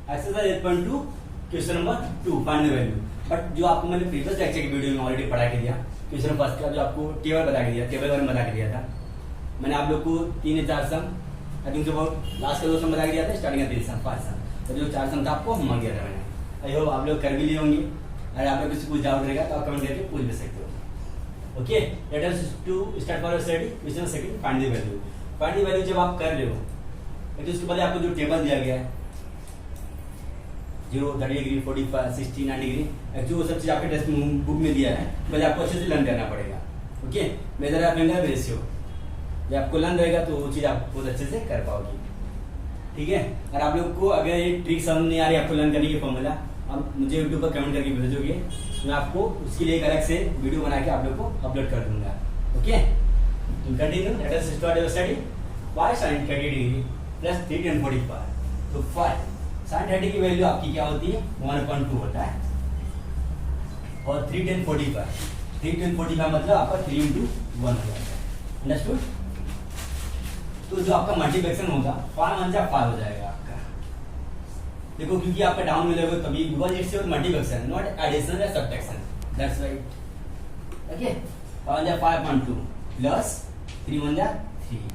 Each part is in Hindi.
Exercise 8.2 question number 2 find the value. But जो आपको मैंने प्रीवियस लेक्चर की वीडियो में ऑलरेडी पढ़ा के दिया, क्वेश्चन फर्स्ट का जो आपको टेबल बता के दिया, टेबल बता के दिया था मैंने आप लोग को 3 या 4 सम, आई थिंक लास्ट का 2 सम बता के दिया था, स्टार्टिंग का 3 सम 5 सम, तो जो 4 सम था आपको मांग दिया था मैंने। आई होप आप लोग कर भी लिए होंगे। अगर आप लोग किसी कुछ डाउट रहेगा तो आप कमेंट करके पूछ भी सकते हो। Okay, let us to start for study question second find the value. Find the value जब आप कर रहे हो तो उसके बाद आपको जो टेबल दिया गया है 0, 30 डिग्री, 45, 60, 90 डिग्री, एक्चुअली वो सब चीज आपके टेक्स्ट बुक में दिया है, पहले आपको अच्छे से लर्न करना पड़ेगा। Okay, measure of angle ratio जब आपको लर्न रहेगा तो वो चीज आप बहुत अच्छे से कर पाओगे। ठीक है, अगर आप लोग को अगर ये ट्रिक समझ नहीं आ रही आपको लर्न करने की फॉर्मूला, आप मुझे यूट्यूब पर कमेंट करके भेजोगे, मैं आपको उसके लिए एक अलग से वीडियो बना के आप लोग को अपलोड कर दूंगा। ओके, तो continue, let us start your study. 5 sin 30 degree plus 3 tan 45, तो 5 sin 30 की वैल्यू आपकी क्या होती है 1/2 होता है, और 3 tan 45 मतलब आपका 3 into 1 हो जाता है। अंडरस्टूड? तो जो आपका मल्टीप्लिकेशन होगा 5 1 5 हो जाएगा आपका। देखो क्योंकि आपका डाउन में लगेगा तभी, because it's your multiplication not addition या subtraction, that's right. Okay, 5 1 5.2 plus 3 1 3,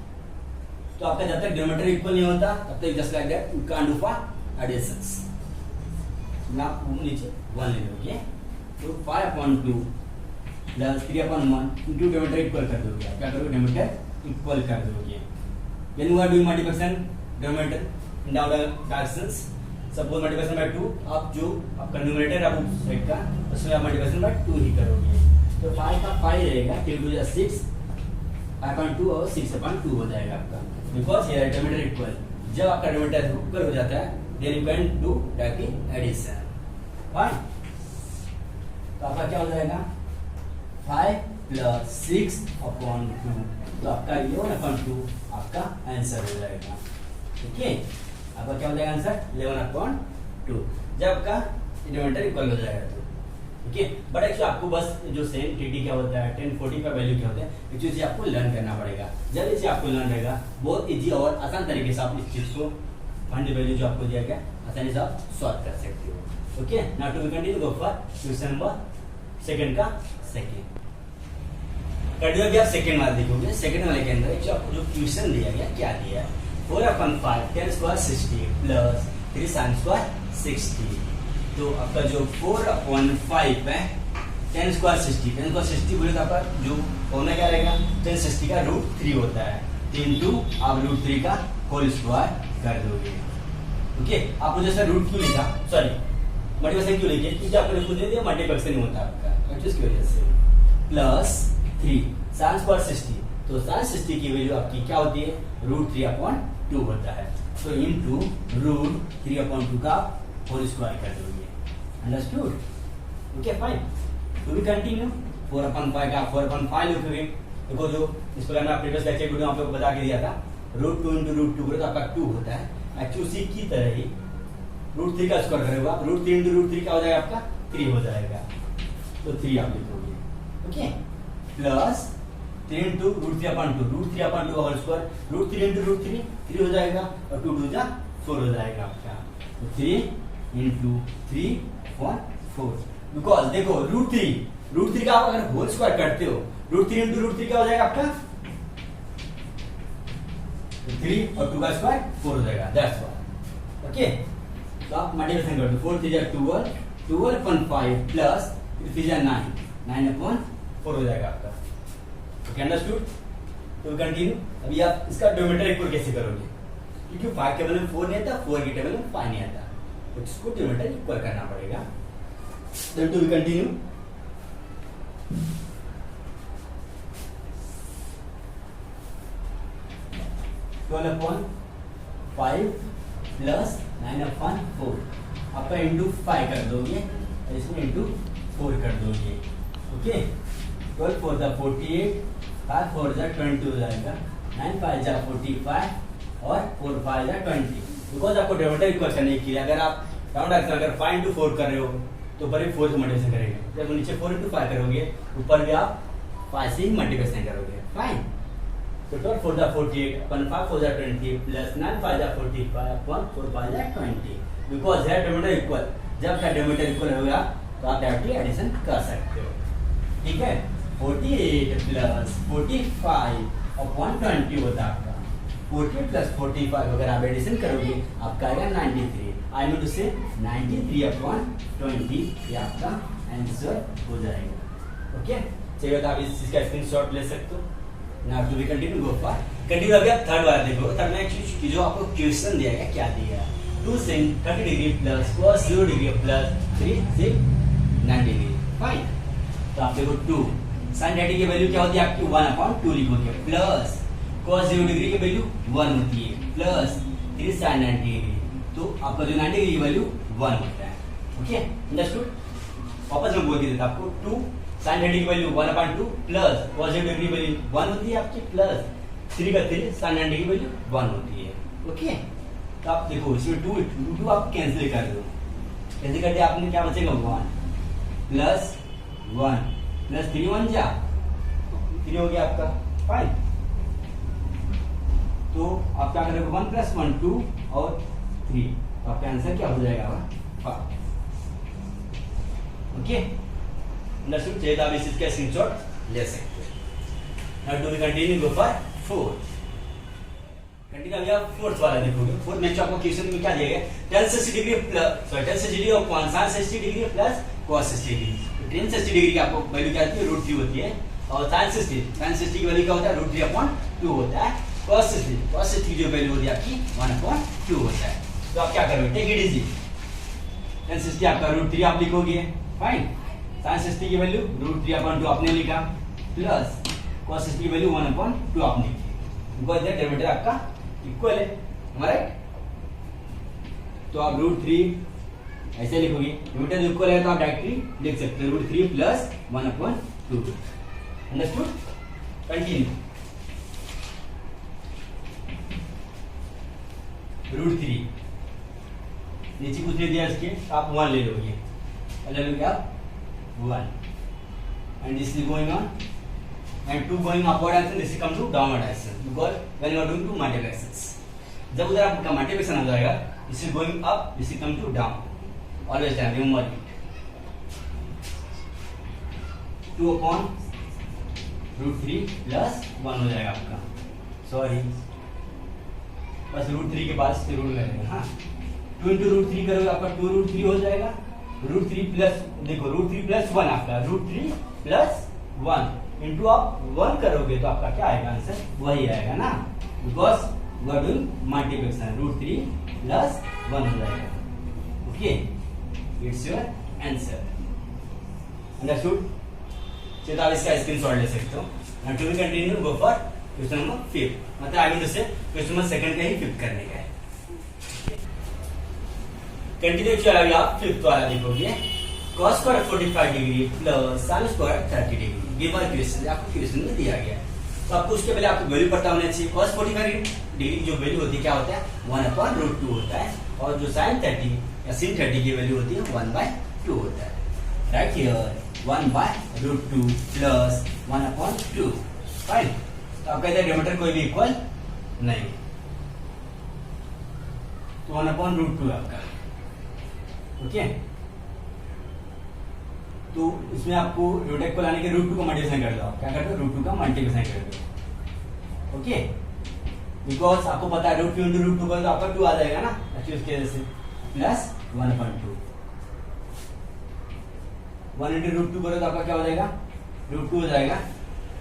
तो आपका जब तक डिनोमिनेटर इक्वल नहीं होता तब तक just like that you can do for additions. ना नीचे 1 ले लोगे तो 5.2 प्लस 3/1 इनटू डिनोमिनेटर इक्वल कर दोगे। क्या करोगे, डिनोमिनेटर इक्वल कर दोगे। When you are doing multiplication denominator in the order fractions, suppose multiplication by 2, आप जो आपका न्यूमरेटर आप साइड का उसमें आप multiplication by 2 ही करोगे, तो 5 का 5 रहेगा, 2 2 6, 5.2 और 6/2 हो जाएगा आपका, बिकॉज ये डिनोमिनेटर इक्वल। जब आपका डिनोमिनेटर इक्वल हो जाता है then you can do directly addition. Fine, तो आपका क्या हो जाएगा 5 प्लस 6/2, तो आपका 11/2 आपका आंसर हो जाएगा। ओके, आपका क्या हो जाएगा आंसर 11/2 जब आपका डिनोमिनेटर इक्वल हो जाएगा तो। ओके, बट एक्चुअली आपको बस जो सेम टीटी क्या होता है 10 40 का वैल्यू क्या होता है एक्चुअली इसे आपको लर्न करना पड़ेगा। जब इसे आपको लर्न रहेगा बहुत इजी और आसान तरीके से आप इस चीज को फाइंड द वैल्यू जो आपको दिया गया आसानी से आप सॉल्व कर सकते हो। Okay, now to continue go for question number second का सेकंड। कंटिन्यू भी आप सेकंड वाला देखोगे, सेकंड वाले के अंदर जो आपको जो क्वेश्चन दिया गया क्या दिया है 4/5 tan square 60 plus 3 sin square 60, तो आपका जो 4/5 है tan स्क्वायर 60 बोले तो आपका जो होना क्या रहेगा tan 60 का √3 होता है, 3 आप √3 का होल स्क्वायर कर दोगे। ओके, आपको जैसा रूट क्यों लिखा, सॉरी मल्टीप्लिकेशन क्यों लिखे, क्योंकि आपको खुद दे दिया मल्टीप्लिकेशन नहीं होता आपका इसकी वजह से, प्लस 3 sin स्क्वायर 60, तो sin 60 की वैल्यू आपकी क्या होती है √3/2 होता है, तो इनटू √3/2 का होल स्क्वायर कर दोगे। अंडरस्टूड? ओके फाइन, तो वी कंटिन्यू 4/5 का 4/5 लिखोगे। देखो जो इसको मैंने प्रीवियस लेक्चर वीडियो आप लोगों को बता के दिया था √2 into √2 करो तो आपका 2 होता है, एक्चुअली उसी की तरह ही √3 का स्क्वायर करेगा √3 into √3 क्या हो जाएगा आपका 3 हो जाएगा, तो 3 आप लिखोगे। ओके, प्लस 3 into √3/2 का होल स्क्वायर, √3 into √3 3 हो जाएगा और 2 2 जा 4 हो जाएगा आपका, तो 3 into 3 4, बिकॉज देखो √3 का आप अगर होल स्क्वायर करते हो √3 into √3 क्या हो जाएगा आपका 3 और 2 का स्क्वायर 4 हो जाएगा, दैट्स व्हाट। ओके, तो आप मल्टीप्लिकेशन कर दो 4 3 जा 12/5 प्लस 3 जा 9/4 हो जाएगा आपका। Okay, understood? तो कंटिन्यू। अभी आप इसका डिनोमिनेटर इक्वल कैसे करोगे, क्योंकि 5 के टेबल में 4 नहीं आता, 4 के टेबल में 5 नहीं आता, तो इसको डिनोमिनेटर इक्वल करना पड़ेगा। देन टू कंटिन्यू, तो 12/5 प्लस 9/4 आपका इंटू 5 कर दोगे और इसमें इंटू 4 कर दोगे। ओके, 12 4 जा 48, 5 4 जा 20 हो जाएगा, 9 5 जा 45 और 4 5 जा 20, बिकॉज आपको डिनोमिनेटर इक्वल करने के लिए अगर आप राउंड अगर 5 into 4 कर रहे हो तो ऊपर भी 4 से मल्टीप्लिकेशन करेंगे, जब नीचे 4 into 5 करोगे ऊपर भी आप 5 से ही मल्टीप्लिकेशन करोगे। फाइन, तो 12 4 जा 48 5 4 जा 20 प्लस 9 5 जा 45 4 5 जा 20, बिकॉज है डिनोमिनेटर इक्वल, जब का डिनोमिनेटर इक्वल होगा तो आप डायरेक्टली एडिशन कर सकते हो। ठीक है, 48 प्लस 45 अपॉन 20 होता है आपका। 40 प्लस 45 अगर आप एडिशन करोगे आपका आएगा 93। आई मीन टू से 93 अपॉन 20 ये आपका आंसर हो जाएगा। ओके, चाहिए तो आप इस चीज का स्क्रीनशॉट ले सकते हो। Now to be continue go for continue. अभी आप थर्ड वाला देखो। थर्ड में जो आपको क्वेश्चन दिया गया क्या दिया है, 2 sin 30 degree plus cos 0 degree plus 3 sin 90 degree. Fine, तो आप देखो 2 sin 30 की वैल्यू क्या होती है आपकी 1/2 लिखोगे, प्लस cos 0 डिग्री की वैल्यू 1 होती है, प्लस 3 sin 90 डिग्री, तो आपका जो 90 डिग्री की वैल्यू 1 होता है। Okay, understood. वापस मैं बोल देता आपको 2 sin 30 की वैल्यू 1/2 प्लस cos 0 डिग्री की वैल्यू 1 होती है आपकी, प्लस 3 का 3 sin 90 की वैल्यू 1 होती है। ओके, तो आप देखो इसमें 2 आप कैंसिल कर दो, कैंसिल कर दिया आपने क्या बचेगा 1 प्लस 1 प्लस 3 1 जा 3 हो गया आपका। फाइन, तो आप क्या करोगे 1 प्लस 1 2 और 3, तो आपका आंसर क्या हो जाएगा 5। Okay, understood. चाहिए तो आप इस चीज का स्क्रीनशॉट ले सकते हो। Now to be continue go for 4। Continue अभी आप फोर्थ वाला देखोगे। फोर्थ में आपको क्वेश्चन में क्या दिया गया, tan 60 degree plus tan 60 degree और sin 60 degree plus cos 60 degree. tan 60 degree की आपको वैल्यू क्या आती है √3 होती है, और sin 60 की वैल्यू क्या होता है √3/2 होता है। cos 60 की जो वैल्यू होती है आपकी 1/2 होता है। तो आप क्या करोगे, टेक इट इजी, tan 60 आपका √3 आप लिखोगे। फाइन, sin 60 की वैल्यू √3/2 आपने लिखा, प्लस cos 60 की वैल्यू 1/2 आपने लिखी, बिकॉज़ दैट डेरिवेटिव आपका इक्वल है, राइट। तो आप √3 ऐसे लिखोगे, डेरिवेटिव इक्वल है तो आप डायरेक्टली लिख सकते हो √3 प्लस 1/2। अंडरस्टूड। कंटिन्यू, √3 नीचे कुछ नहीं दिया इसके, तो आप 1 ले लोगे, ले लोगे आप 1 and this is going on and 2 going upward action, this will come to downward action because when you are doing two multiplications, जब उधर आपका मल्टीप्लिकेशन हो जाएगा this is going up, this will come to down, always time remember it। 2/√3 plus 1 हो जाएगा आपका, सॉरी बस √3 के पास से रूट लगेगा। हाँ, 2 into √3 करोगे आपका 2√3 हो जाएगा, √3 प्लस देखो √3 प्लस 1 आपका √3 प्लस 1 इंटू आप 1 करोगे तो आपका क्या आएगा आंसर, वही आएगा ना, because we are doing multiplication, √3 plus 1 हो जाएगा। Okay, it's your answer. Understood. चलिए आप इसका स्क्रीनशॉट ले सकते हो। Now to be continue go for question number 5, मतलब I mean say question number second का ही 5 करने का है। कंटिन्यू चलिए आप 5th वाला देखोगे, cos square 45 degree plus sin square 30 degree. Given question आपको क्वेश्चन में दिया गया है, तो आपको उसके पहले आपको वैल्यू पता होना चाहिए। cos 45 डिग्री की जो वैल्यू होती है क्या होता है 1/√2 होता है, और जो sin 30 या sin 30 की वैल्यू होती है 1/2 होता है। Right here 1/√2 plus 1/2। फाइन, तो आप कहते हैं डेरिवेटिव कोई भी इक्वल नहीं, तो 1/√2 है आपका। ओके, तो इसमें आपको डेरिवेटिव को लाने के √2 का मल्टीप्लिकेशन कर दो। आप क्या करते हो √2 का मल्टीप्लिकेशन कर दो। ओके, बिकॉज आपको पता है √2 into √2 करो तो आपका 2 आ जाएगा ना, अच्छी उसके वजह से प्लस 1/2। 1 into √2 करो तो आपका क्या हो जाएगा √2 हो जाएगा,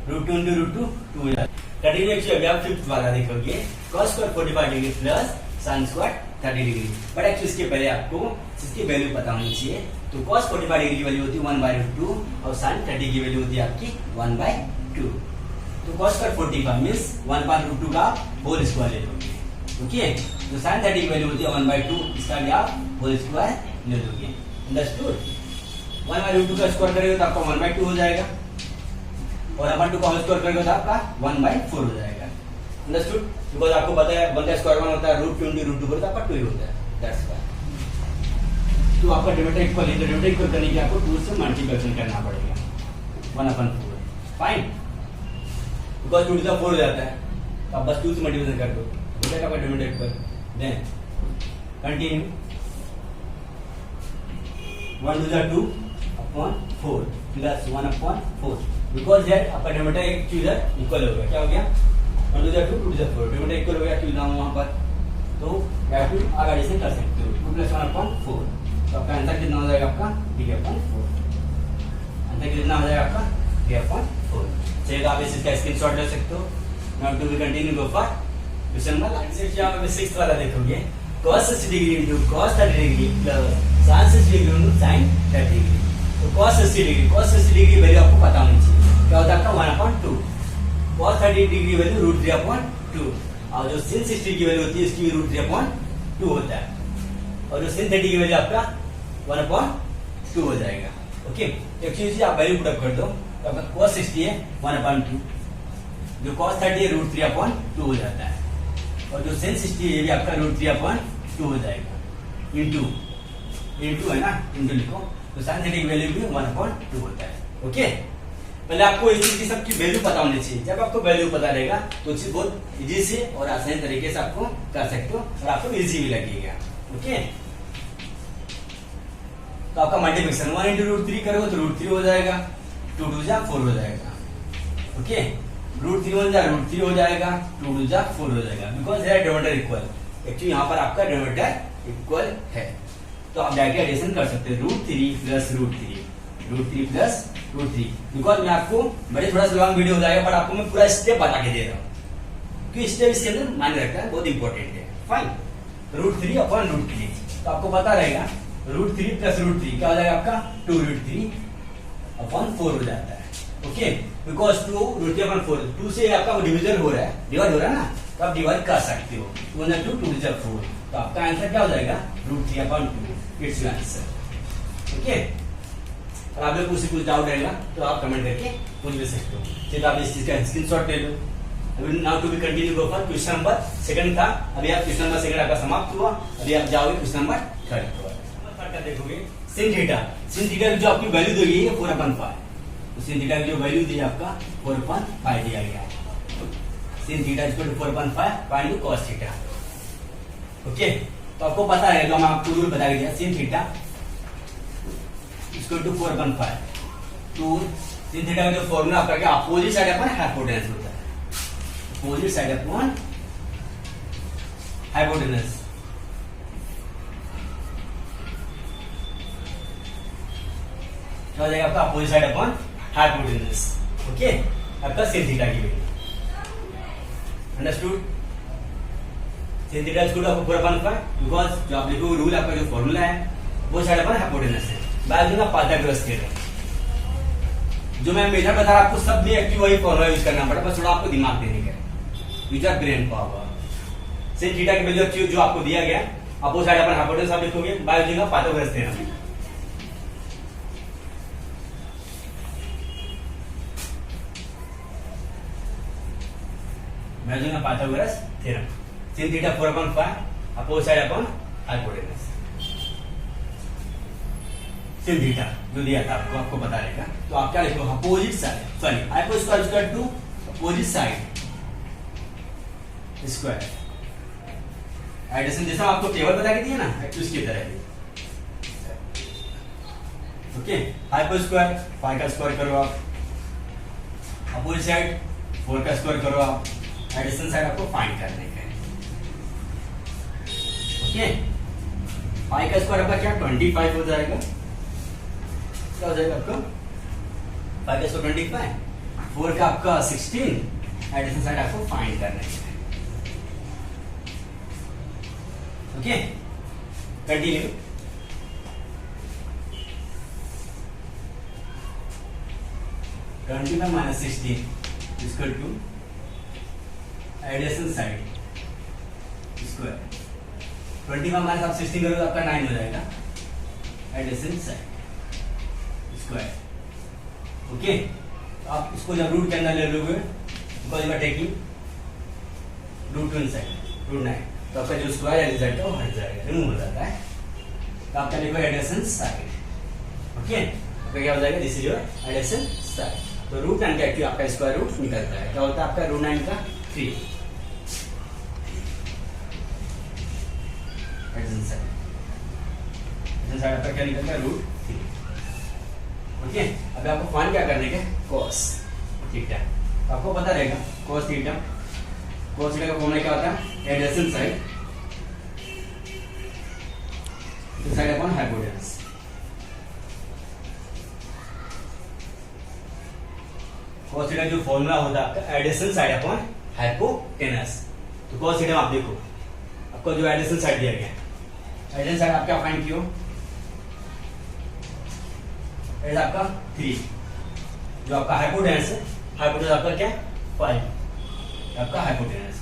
√2 into √2 2 हो जाएगा। कंटिन्यू अभी आप 5th वाला देखोगे, cos square 45 degree plus sin square 30 degree. But actually इसके पहले आपको इसकी वैल्यू पता होनी चाहिए। तो cos 45 डिग्री की वैल्यू होती है 1/2 और sin 30 की वैल्यू होती है आपकी 1/2। तो cos स्क्वायर 45 मींस 1/√2 का होल स्क्वायर ले लोगे। ओके, तो sin 30 की वैल्यू होती है 1/2, इसका भी आप होल स्क्वायर ले लोगे। अंडरस्टूड। 1/√2 का स्क्वायर करेंगे तो आपका 1/2 हो जाएगा, और 1/2 का होल स्क्वायर करेंगे तो आपका 1/4 हो जाएगा। अंडरस्टूड, बिकॉज आपको पता है 1 का स्क्वायर 1 होता है, √2 into √2 करो तो आपका 2 ही होता है, दैट्स व्हाई। तो आपका डेरिवेटिव इक्वल है, तो डेरिवेटिव इक्वल करने के लिए आपको 2 से मल्टीप्लिकेशन करना पड़ेगा 1/4। फाइन, बिकॉज 2 to the 4 हो जाता है, तो आप बस 2 से मल्टीप्लिकेशन कर दो, हो जाएगा आपका derivative equal. Then continue 1 2 2 upon 4 plus 1 upon 4 because that आपका डिनोमिनेटर एक टू इधर इक्वल हो गया। क्या हो गया 1 2 2 2 4 डिनोमिनेटर इक्वल हो गया टू ना वहां पर, तो या टू आगे एडिशन कर सकते हो 2 प्लस 1 अपॉन 4, तो आपका आंसर कितना हो जाएगा आपका 3 अपॉन 4। आंसर कितना हो जाएगा आपका 3 अपॉन 4। चलिए आप इसका स्क्रीनशॉट ले सकते हो। Now to be continue go for question number 6। यहाँ पे 6 वाला देखोगे cos 60 degree into cos 30 degree plus sin 60 degree into sin 30 degree. तो cos 60 डिग्री वैल्यू आपको पता होनी चाहिए। क्या होता है आपका 1/2, cos 30 डिग्री वैल्यू √3/2, और जो sin 60 की वैल्यू होती है इसकी भी √3/2 होता है, और जो sin 30 की वैल्यू आपका 1/2 हो जाएगा। ओके, एक चीज आप वैल्यू पुट अप कर दो, तो आपका cos 60 है 1/2, जो cos 30 है √3/2 हो जाता है, और जो sin 60 है ये भी आपका √3/2 हो जाएगा। इंटू है ना, इंटू लिखो, तो sin 30 की वैल्यू भी 1/2 होता है। ओके, पहले आपको इस चीज की सबकी वैल्यू पता होनी चाहिए। जब आपको वैल्यू पता रहेगा तो चीज बहुत इजी से और आसान तरीके से आपको कर सकते हो, और आपको इजी भी लगेगा। ओके, तो आपका मल्टीप्लिकेशन 1 into √3 करोगे तो √3 हो जाएगा, 2 2 जा 4 हो जाएगा। ओके, √3 1 जा √3 हो जाएगा, 2 2 जा 4 हो जाएगा, बिकॉज है डिनोमिनेटर इक्वल। एक्चुअली यहाँ पर आपका डिनोमिनेटर इक्वल है, तो आप डायरेक्ट एडिशन कर सकते हैं √3 प्लस √3 प्लस √3। बिकॉज मैं आपको बड़े थोड़ा सा लॉन्ग वीडियो हो जाएगा, पर आपको मैं पूरा स्टेप बता के दे रहा हूँ, क्योंकि स्टेप इसके अंदर मायने रखता है, बहुत इंपॉर्टेंट है। फाइन, √3 अपॉन √3, तो आपको पता रहेगा √3 प्लस √3 क्या हो जाएगा आपका 2√3 अपॉन 4 हो जाता है। ओके, बिकॉज 2 √3/4, 2 से आपका डिविजन हो रहा है, डिवाइड हो रहा है ना, तो आप डिवाइड कर सकते हो। 2 × 2 2 × 4, तो आपका आंसर क्या हो जाएगा √3/2। It's your answer. ओके, और आप लोग कुछ डाउट रहेगा तो आप कमेंट करके पूछ ले सकते हो। चलिए आप इस चीज का स्क्रीनशॉट ले लो। अभी now to be continue go for question number 2 था। अभी आप क्वेश्चन नंबर 2 आपका समाप्त हुआ, अभी आप जाओगे क्वेश्चन नंबर 3 देखोगे। sin थीटा की जो आपकी वैल्यू दी गई है 4/5, तो sin थीटा की जो वैल्यू दी है आपका 4/5 दिया गया है। sin theta equal to 4/5 find cos theta. Okay, तो आपको पता है, जो हम आपको रूल बता दिया, sin थीटा इक्वल टू 4/5, तो sin थीटा का जो फॉर्मूला आपका क्या, अपोजिट साइड अपॉन हाइपोटेनस होता है। अपोजिट साइड अपॉन हाइपोटेनस, क्या हो जाएगा आपका opposite side upon hypotenuse. Okay, आपका sin थीटा की value understood. sin theta equal to आपको 4/5, बिकॉज जो आप लिखोगे रूल, आपका जो फॉर्मूला है वो साइड अपॉन हाइपोटेनस है। बाय का पाइथागोरस थ्योरम, जो मैं मेथड बता रहा आपको सब में एक्टिव वही फॉर्मूला यूज करना पड़ा, बस थोड़ा आपको दिमाग देने का, use of brain power. sin theta की वैल्यू जो आपको दिया गया, अपोजिट साइड अपॉन हाइपोटेनस आप लिखोगे, बाय का Pythagoras theorem. Pythagoras theorem, sin theta 4/5 opposite side upon hypotenuse. sin theta जो दिया था आपको बता रहेगा, तो आप क्या लिखो, opposite side, sorry hypotenuse equal to opposite side square. Addition जैसा आपको टेबल बता के दिया ना, उसकी तरह ही। ओके, हाइपोटेनस स्क्वायर 5 का स्क्वायर करो आप, अपोजिट साइड 4 का स्क्वायर करो आप, एडिशन साइड आपको फाइंड करने का है। ओके, 5 का स्क्वायर आपका क्या 25 हो जाएगा, क्या हो जाएगा आपका 5 का स्क्वायर 25, 4 का आपका 16, एडिशन साइड आपको फाइंड करने का है। Okay, continue. -16 equal to addition side square. 25 आप 16 करोगे आपका 9 हो जाएगा, एडिशन साइड स्क्वायर। ओके, आप इसको जब रूट के अंदर ले लोगे, because you are taking root inside root 9, तो आपका जो स्क्वायर है रिजल्ट है वो हट जाएगा, रिमूव हो जाता है। तो आप क्या लिखोगे, एडिशन साइड। ओके, आपका क्या हो जाएगा, this is your addition side. तो रूट 9 का एक्चुअली आपका स्क्वायर रूट निकलता है, क्या होता है आपका रूट 9 का 3 एडिशन साइड। एडिशन साइड आपका क्या निकलता है, रूट ओके, अब आपको फाइंड क्या करने के, cos थीटा। तो आपको पता रहेगा cos थीटा का फॉर्मूला क्या होता है, adjacent side divided upon hypotenuse. cos theta जो फॉर्मूला होता है आपका एडजेसेंट साइड अपॉन हाइपोटेनस। तो cos थीटा आप देखो, आपको जो एडजेसेंट साइड दिया गया है, एडजेसेंट साइड आप क्या फाइंड किया, एज आपका 3, जो आपका हाइपोटेनस है, हाइपोटेनस आपका क्या 5, आपका हाइपोटेनस।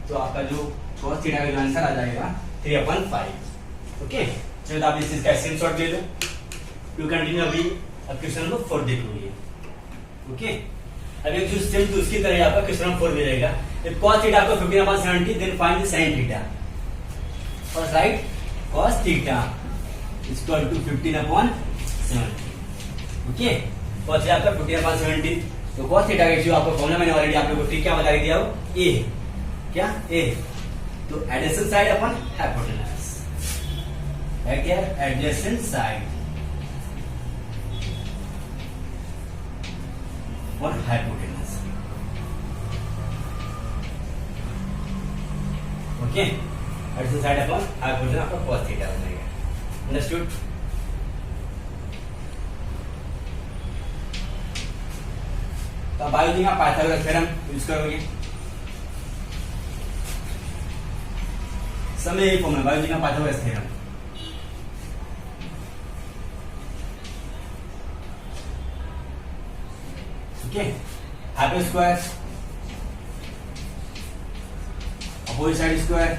तो आपका जो cos थीटा का जो आंसर आ जाएगा 3/5। ओके, चलो आप इस चीज का स्क्रीनशॉट ले लो। टू कंटिन्यू अभी अब क्वेश्चन नंबर 4 देख लो। ओके, अब एक चीज सेम टू उसकी तरह आपका क्वेश्चन नंबर 4 मिलेगा। इफ cos थीटा आपको 15/70 then find the sin theta. First write cos theta equal to 15/70। Okay, cos theta आपका 15/70। तो cos थीटा का जो आपको फॉर्मूला मैंने ऑलरेडी आप लोगों को क्या बता दिया हो, a क्या a, तो एडजेसेंट साइड अपॉन हाइपोटेनस है क्या, एडजेसेंट साइड और hypotenuse. Okay, adjacent side upon hypotenuse आपका cos थीटा हो जाएगा। अंडरस्टूड? तो बायोलॉजी में पाइथागोरस थ्योरम यूज करोगे, समय यही फॉर्मूला बायोलॉजी का Pythagoras theorem. Okay, hypo square opposite side square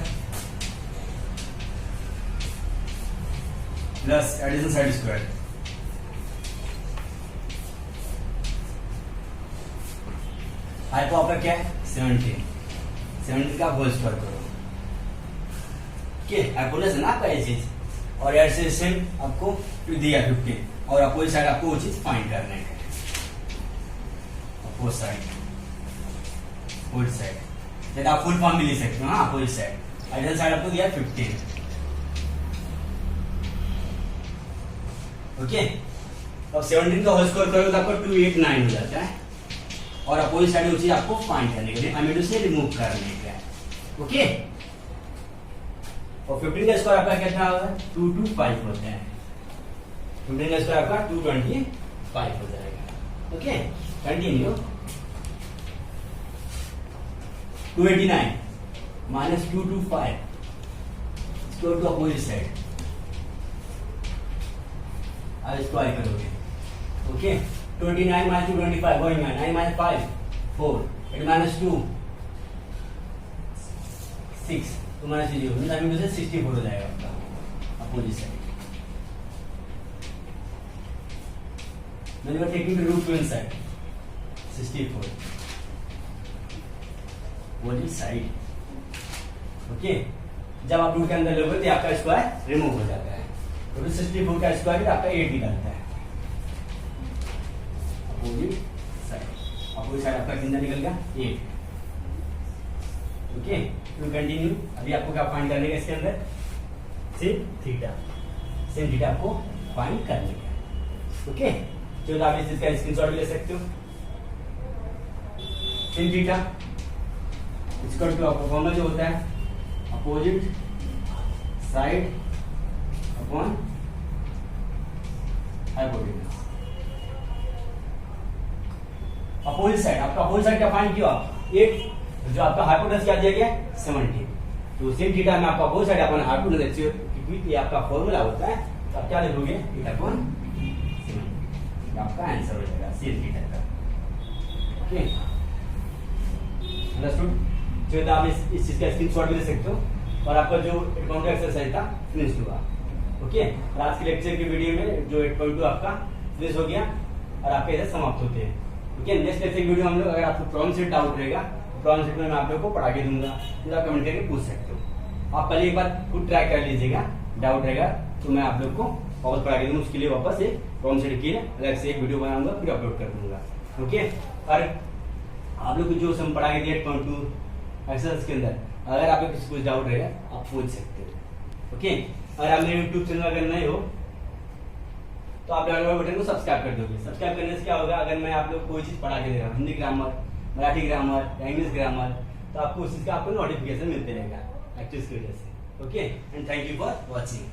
plus addition side square. Hypo आपका क्या है 17 का होल स्क्वायर करो। हाइपोटेनस है ना आपका ये चीज, और एडजेसेंट आपको दिया 15 और अपोजिट साइड आपको वो चीज फाइंड करने है। अपोजिट साइड आप फुल फॉर्म भी लिख सकते हो। हाँ, अपोजिट साइड एडजेसेंट साइड आपको दिया 15। ओके, अब 17 का होल स्क्वायर करोगे तो आपको 289 हो जाता है, और अपोजिट साइड वो चीज आपको फाइंड करने के लिए अमीडो से रिमूव करने का। ओके, और 15 का स्क्वायर आपका कितना होगा 225 होता है। 15 का स्क्वायर आपका 225 हो जाएगा। Okay, continue. 289 minus 225 equal to opposite side अब स्क्वायर करोगे। Okay, 29 minus 225 going 9 minus 5 4 8 minus 2 6 2 minus 0 मतलब से 64 हो जाएगा आपका अपोजिट साइड। मैंने taking the root to inside 64 opposite side. Okay, जब आप रूट के अंदर लोगे तो आपका स्क्वायर रिमूव हो जाता है। तो 64 का स्क्वायर आपका 8 निकलता है अपोजिट साइड आपका कितना निकल गया 8। Okay, to continue. अभी आपको क्या फाइंड करने का इसके अंदर sin थीटा आपको फाइंड करने का। ओके, जो आप इस चीज का स्क्रीनशॉट ले सकते हो। sin थीटा इक्वल टू आपका फॉर्मूला जो होता है opposite side upon hypotenuse. Opposite side आपका अपोजिट साइड का फाइंड किया 8, जो आपका हाइपोटेनस क्या दिया गया 17। तो sin थीटा में आपका अपोजिट साइड अपॉन हाइपोटेनस ये आपका फॉर्मूला होता है। तो आप क्या लिखोगे 8 अपॉन 17, आपका आंसर हो जाएगा sin थीटा का। Okay, understood? जो आप इस चीज का स्क्रीनशॉट भी ले सकते हो, और आपका जो 8.2 एक्सरसाइज था फिनिश हुआ। ओके, और आज के लेक्चर की वीडियो में जो 8.2 आपका फिनिश हो गया और आपके इधर समाप्त होते हैं। ओके, नेक्स्ट लेक्चर की वीडियो हम लोग, अगर आपको प्रॉब्लम सेट डाउट रहेगा तो प्रॉब्लम सेट में मैं आप लोग को पढ़ा के दूंगा, तो आप कमेंट करके पूछ सकते हो। आप पहले एक बार खुद ट्राई कर लीजिएगा, डाउट रहेगा तो मैं आप लोग को वापस पढ़ा के दूंगा। उसके लिए वापस एक प्रॉब्लम सेट की अलग से एक वीडियो बनाऊंगा, फिर अपलोड कर दूंगा। ओके, और आप लोग को जो हम पढ़ा के दिए 8.2 एक्सरसाइज के अंदर, अगर आप किसी कुछ डाउट रहेगा आप पूछ सकते हो। ओके, अगर आप मेरे यूट्यूब चैनल अगर नए हो तो आप बेल वाले बटन को सब्सक्राइब कर दोगे। सब्सक्राइब करने से क्या होगा, अगर मैं आप लोग कोई चीज़ पढ़ा के दे रहा हूँ, हिंदी ग्रामर, मराठी ग्रामर या इंग्लिश ग्रामर, तो आपको उस चीज़ का आपको नोटिफिकेशन मिलते रहेगा एक्चुअली की वजह से। Okay, and thank you for watching.